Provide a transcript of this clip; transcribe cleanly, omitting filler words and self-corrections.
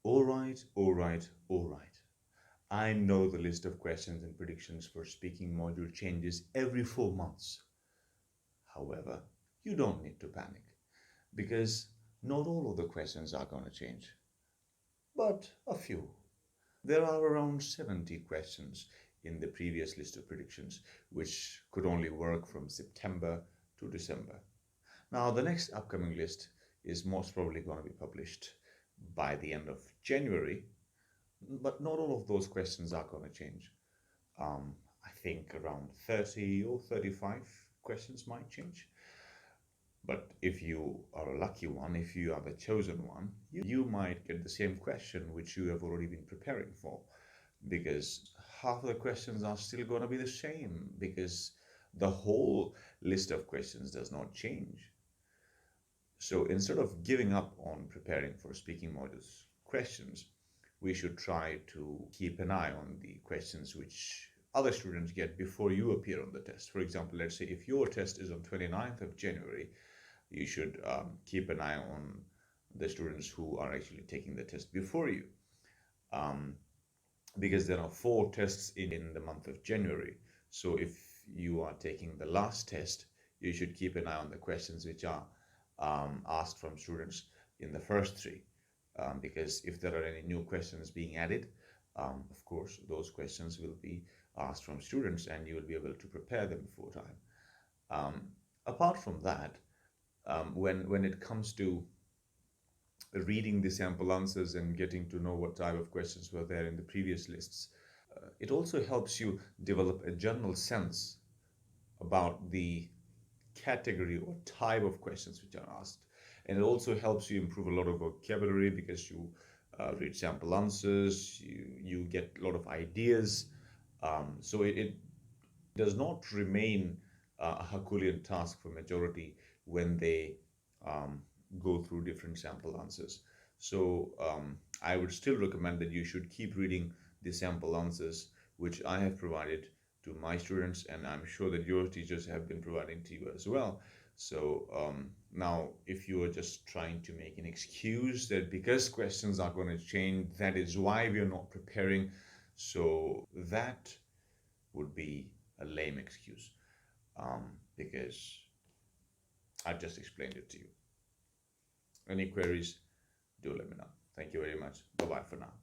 All right, all right, all right. I know the list of questions and predictions for speaking module changes every 4 months. However, you don't need to panic because not all of the questions are going to change, but a few. There are around 70 questions in the previous list of predictions, which could only work from September to December. Now, the next upcoming list is most probably going to be published by the end of January, but not all of those questions are going to change. I think around 30 or 35 questions might change. But if you are a lucky one, if you are the chosen one, you might get the same question which you have already been preparing for, because half of the questions are still going to be the same, because the whole list of questions does not change. So instead of giving up on preparing for speaking modules questions, we should try to keep an eye on the questions which other students get before you appear on the test. For example, let's say if your test is on 29th of January, you should keep an eye on the students who are actually taking the test before you. Because there are 4 tests in the month of January. So if you are taking the last test, you should keep an eye on the questions which are asked from students in the first 3. Because if there are any new questions being added, of course, those questions will be asked from students and you will be able to prepare them before time. Apart from that, when it comes to reading the sample answers and getting to know what type of questions were there in the previous lists, it also helps you develop a general sense about the category or type of questions which are asked. And it also helps you improve a lot of vocabulary because you read sample answers, you get a lot of ideas. So it does not remain a Herculean task for majority when they go through different sample answers. So I would still recommend that you should keep reading the sample answers which I have provided to my students, and I'm sure that your teachers have been providing to you as well. So now, if you are just trying to make an excuse that because questions are going to change, that is why we are not preparing, so that would be a lame excuse, because I've just explained it to you. Any queries, do let me know. Thank you very much. Bye bye for now.